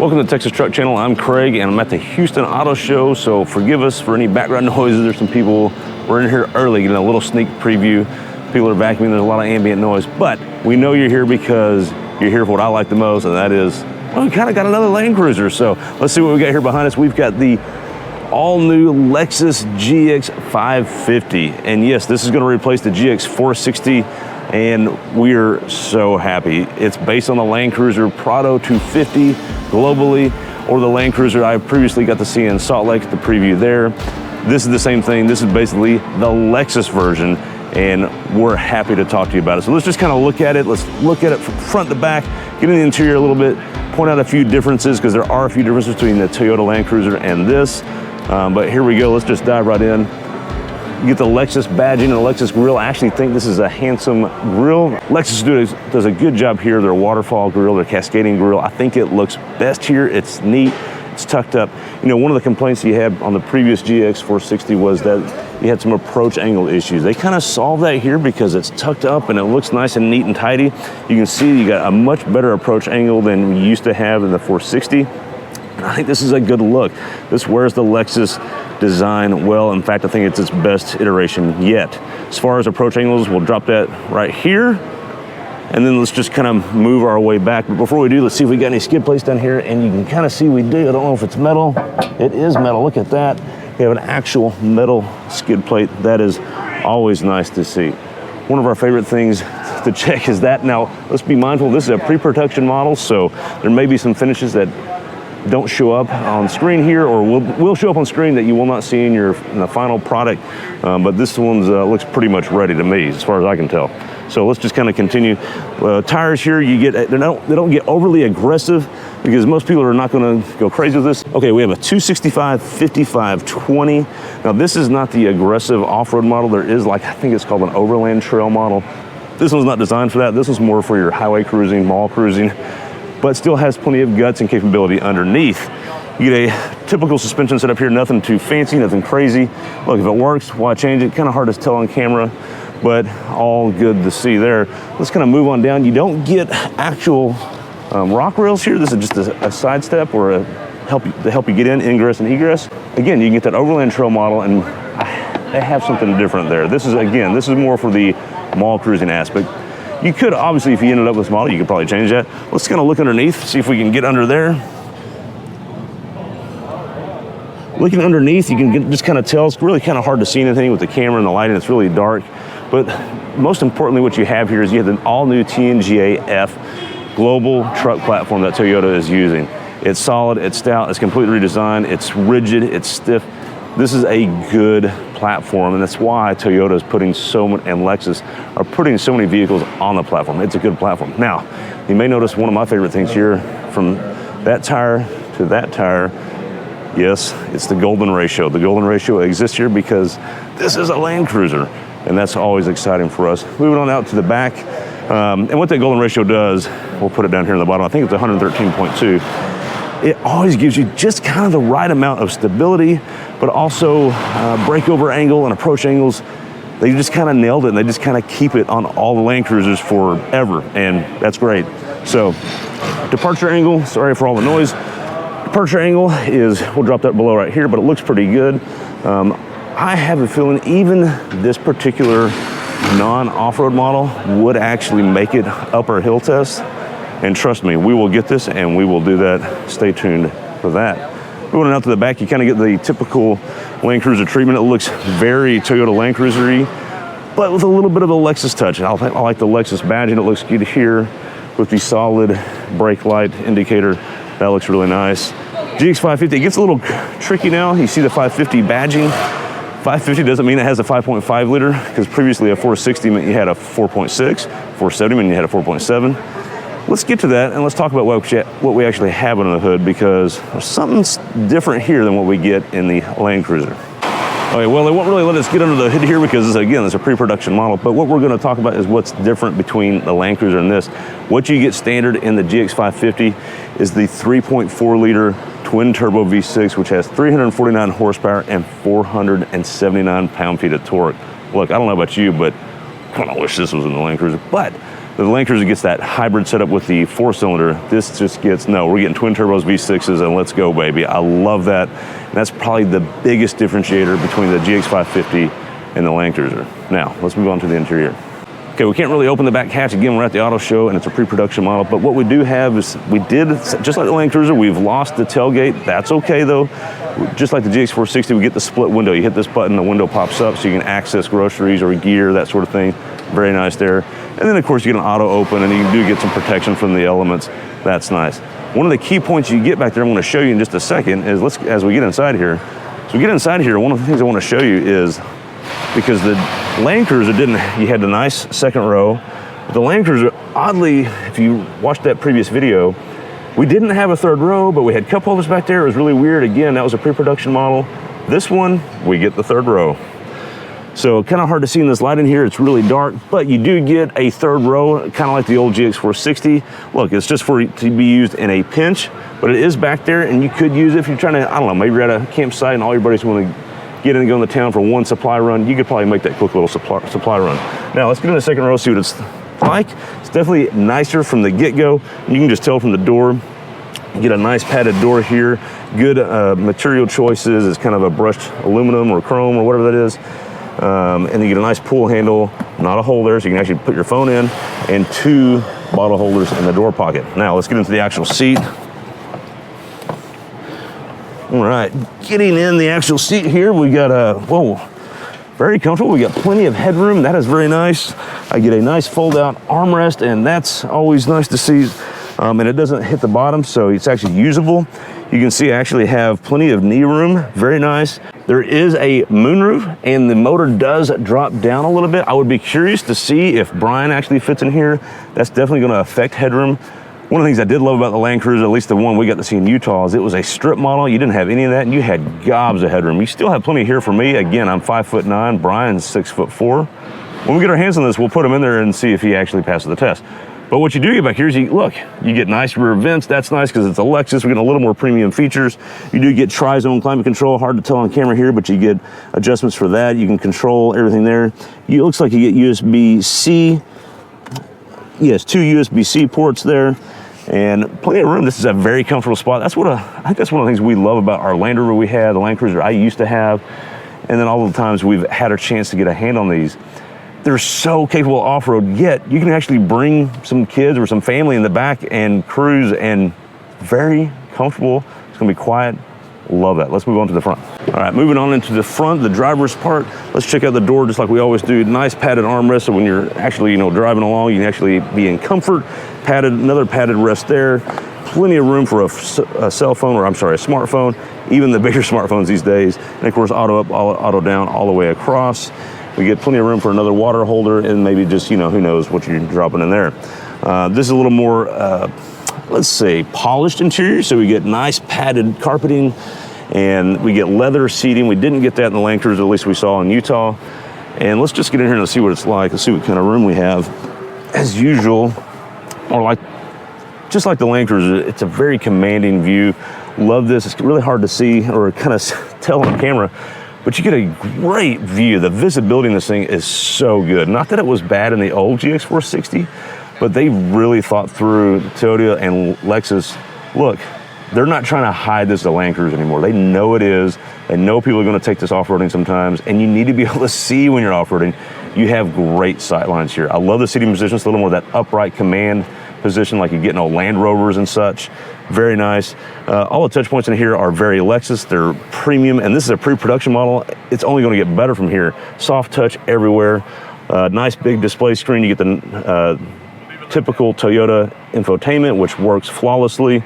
Welcome to the Texas Truck Channel. I'm Craig and I'm at the Houston Auto Show, so forgive us for any background noises. There's some people, we're in here early getting a little sneak preview. People are vacuuming, there's a lot of ambient noise, but we know you're here because you're here for what I like the most, and that is, well, we kind of got another Land Cruiser. So let's see what we got here behind us. We've got the all-new Lexus GX550, and yes, this is going to replace the GX460, and we're so happy. It's based on the Land Cruiser Prado 250 globally, or the Land Cruiser I previously got to see in Salt Lake, the preview there. This is the same thing. This is basically the Lexus version, and we're happy to talk to you about it. So let's just kind of look at it. Let's look at it from front to back, get in the interior a little bit, point out a few differences, because there are a few differences between the Toyota Land Cruiser and this. But here we go, let's just dive right in. You get the Lexus badging and the Lexus grill. I actually think this is a handsome grill. Lexus does a good job here. Their waterfall grill, their cascading grill. I think it looks best here. It's neat, it's tucked up. You know, one of the complaints you had on the previous GX460 was that you had some approach angle issues. They kind of solved that here because it's tucked up and it looks nice and neat and tidy. You can see you got a much better approach angle than we used to have in the 460. I think this is a good look. This wears the Lexus design well. In fact, I think it's its best iteration yet. As far as approach angles, we'll drop that right here. And then let's just kind of move our way back. But before we do, let's see if we got any skid plates down here. And you can kind of see we do. I don't know if it's metal. It is metal. Look at that. We have an actual metal skid plate. That is always nice to see. One of our favorite things to check is that. Now, let's be mindful, this is a pre-production model, so there may be some finishes that don't show up on screen here, or will show up on screen that you will not see in the final product. But this one's looks pretty much ready to me, as far as I can tell. So let's just kind of continue. Tires here, they don't get overly aggressive because most people are not going to go crazy with this. Okay, we have a 265 55 20. Now this is not the aggressive off-road model. There is, like, I think it's called an overland trail model. This one's not designed for that. This is more for your highway cruising, mall cruising, but still has plenty of guts and capability underneath. You get a typical suspension setup here, nothing too fancy, nothing crazy. Look, if it works, why change it? Kind of hard to tell on camera, but all good to see there. Let's kind of move on down. You don't get actual rock rails here. This is just a side step or to help you get in, ingress and egress. Again, you can get that overland trail model, and they have something different there. This is more for the mall cruising aspect. You could, obviously, if you ended up with this model, you could probably change that. Let's kind of look underneath, see if we can get under there. Looking underneath, you can just kind of tell. It's really kind of hard to see anything with the camera and the lighting. It's really dark. But most importantly, what you have here is you have an all-new TNGA-F global truck platform that Toyota is using. It's solid, it's stout, it's completely redesigned, it's rigid, it's stiff. This is a good platform, and that's why Toyota is putting and Lexus are putting so many vehicles on the platform. It's a good platform. Now, you may notice one of my favorite things here, from that tire to that tire. Yes, it's the golden ratio. The golden ratio exists here because this is a Land Cruiser, and that's always exciting for us. Moving on out to the back, and what that golden ratio does, we'll put it down here in the bottom. I think it's 113.2. It always gives you just kind of the right amount of stability, but also breakover angle and approach angles. They just kind of nailed it, and they just kind of keep it on all the Land Cruisers forever, and that's great. So, departure angle, sorry for all the noise. Departure angle is, we'll drop that below right here, but it looks pretty good. I have a feeling even this particular non-off-road model would actually make it up our hill test. And trust me, we will get this and we will do that. Stay tuned for that. Moving out to the back, you kind of get the typical Land Cruiser treatment. It looks very Toyota Land Cruiser-y, but with a little bit of a Lexus touch. I like the Lexus badging. It looks good here with the solid brake light indicator. That looks really nice. GX550, it gets a little tricky now. You see the 550 badging. 550 doesn't mean it has a 5.5 liter, because previously a 460 meant you had a 4.6, 470 meant you had a 4.7. Let's get to that, and let's talk about what we actually have under the hood, because there's something different here than what we get in the Land Cruiser. Okay, well, they won't really let us get under the hood here because, again, it's a pre-production model, but what we're going to talk about is what's different between the Land Cruiser and this. What you get standard in the GX550 is the 3.4 liter twin turbo V6, which has 349 horsepower and 479 pound-feet of torque. Look, I don't know about you, but I kind of wish this was in the Land Cruiser, but The Land Cruiser gets that hybrid setup with the 4-cylinder. This just gets, no, we're getting twin turbos, V6s, and let's go, baby. I love that. And that's probably the biggest differentiator between the GX550 and the Land Cruiser. Now, let's move on to the interior. Okay, we can't really open the back hatch. Again, we're at the auto show and it's a pre-production model, but what we do have is, we did, just like the Land Cruiser, we've lost the tailgate. That's okay though. Just like the GX460, we get the split window. You hit this button, the window pops up so you can access groceries or gear, that sort of thing. Very nice there. And then of course you get an auto open and you do get some protection from the elements. That's nice. One of the key points you get back there, I'm gonna show you in just a second, is as we get inside here. So we get inside here, one of the things I wanna show you is, because the Land Cruiser you had the nice second row. The Land Cruiser, oddly, if you watched that previous video, we didn't have a third row, but we had cup holders back there. It was really weird. Again, that was a pre-production model. This one, we get the third row. So kind of hard to see in this light in here. It's really dark, but you do get a third row, kind of like the old GX460. Look, it's just to be used in a pinch, but it is back there, and you could use it if you're trying to, I don't know, maybe you're at a campsite and all your buddies want to get in and go into town for one supply run. You could probably make that quick little supply run. Now let's get in the second row, see what it's like. It's definitely nicer from the get-go. You can just tell from the door. You get a nice padded door here. Good material choices. It's kind of a brushed aluminum or chrome or whatever that is. And you get a nice pull handle, not a hole there, so you can actually put your phone in, and 2 bottle holders in the door pocket. Now let's get into the actual seat. All right, getting in the actual seat here, we got whoa, very comfortable. We got plenty of headroom. That is very nice. I get a nice fold-out armrest, and that's always nice to see. And it doesn't hit the bottom, so it's actually usable. You can see I actually have plenty of knee room. Very nice. There is a moonroof, and the motor does drop down a little bit. I would be curious to see if Brian actually fits in here. That's definitely going to affect headroom. One of the things I did love about the Land Cruiser, at least the one we got to see in Utah, is it was a strip model. You didn't have any of that, and you had gobs of headroom. You still have plenty here for me. Again, I'm 5'9", Brian's 6'4". When we get our hands on this, we'll put him in there and see if he actually passes the test. But what you do get back here is, you get nice rear vents. That's nice because it's a Lexus. We're getting a little more premium features. You do get tri-zone climate control. Hard to tell on camera here, but you get adjustments for that. You can control everything there. It looks like you get USB-C. Yes, 2 USB-C ports there. And plenty of room. This is a very comfortable spot. I think that's one of the things we love about our Land Rover we had, the Land Cruiser I used to have, and then all the times we've had a chance to get a hand on these. They're so capable of off-road, yet you can actually bring some kids or some family in the back and cruise, and very comfortable. It's gonna be quiet. Love that. Let's move on to the front. All right, moving on into the front, the driver's part. Let's check out the door just like we always do. Nice padded armrest, so when you're actually, driving along, you can actually be in comfort. Another padded rest there. Plenty of room for a cell phone, or I'm sorry, a smartphone. Even the bigger smartphones these days. And of course, auto up, auto down, all the way across. We get plenty of room for another water holder, and maybe just, who knows what you're dropping in there. This is a little more, let's say, polished interior. So we get nice padded carpeting, and we get leather seating. We didn't get that in the Land Cruiser, at least we saw in Utah. And let's just get in here and see what it's like. Let's see what kind of room we have. As usual, or just like the Land Cruiser, it's a very commanding view. Love this. It's really hard to see or kind of tell on camera, but you get a great view. The visibility in this thing is so good. Not that it was bad in the old GX460, but they really thought through, Toyota and Lexus. Look, they're not trying to hide this as a Land Cruiser anymore. They know it is. They know people are going to take this off-roading sometimes, and you need to be able to see when you're off-roading. You have great sight lines here. I love the seating position. It's a little more of that upright command position like you get in old Land Rovers and such. Very nice. All the touch points in here are very Lexus. They're premium, and this is a pre-production model. It's only going to get better from here. Soft touch everywhere. Nice big display screen. You get the typical Toyota infotainment, which works flawlessly.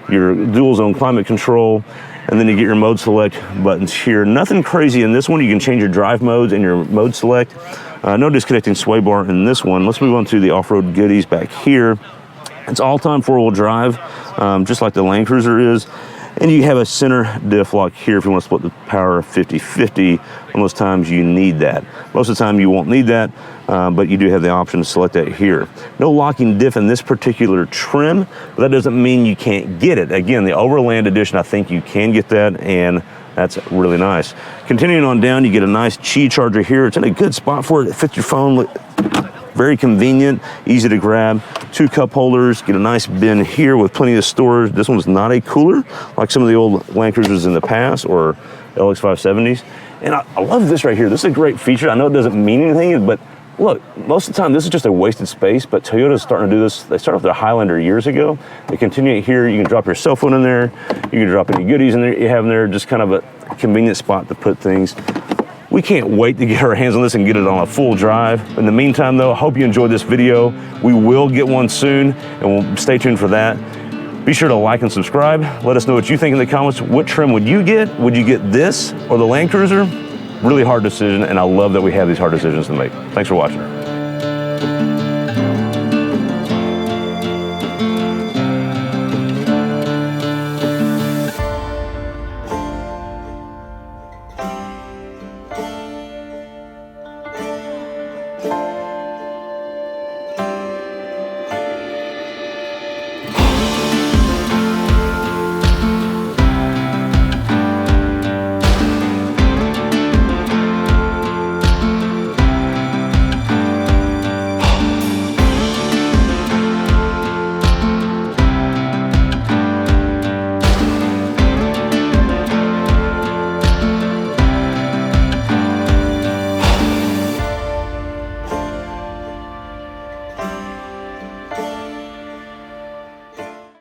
Your dual zone climate control, and then you get your mode select buttons here. Nothing crazy in this one. You can change your drive modes and your mode select. No disconnecting sway bar in this one. Let's move on to the off-road goodies back here. It's all-time four-wheel drive, just like the Land Cruiser is. And you have a center diff lock here if you want to split the power 50-50. On those times you need that. Most of the time you won't need that, but you do have the option to select that here. No locking diff in this particular trim, but that doesn't mean you can't get it. Again, the Overland Edition, I think you can get that, and that's really nice. Continuing on down, you get a nice Qi charger here. It's in a good spot for it. It fits your phone Very convenient, easy to grab. 2 cup holders, get a nice bin here with plenty of storage. This one's not a cooler like some of the old Land Cruisers in the past or LX570s. And I love this right here. This is a great feature. I know it doesn't mean anything, but look, most of the time this is just a wasted space, but Toyota's starting to do this. They started with their Highlander years ago. They continue it here. You can drop your cell phone in there. You can drop any goodies in there you have in there. Just kind of a convenient spot to put things. We can't wait to get our hands on this and get it on a full drive. In the meantime though, I hope you enjoyed this video. We will get one soon, and we'll stay tuned for that. Be sure to like and subscribe. Let us know what you think in the comments. What trim would you get? Would you get this or the Land Cruiser? Really hard decision, and I love that we have these hard decisions to make. Thanks for watching.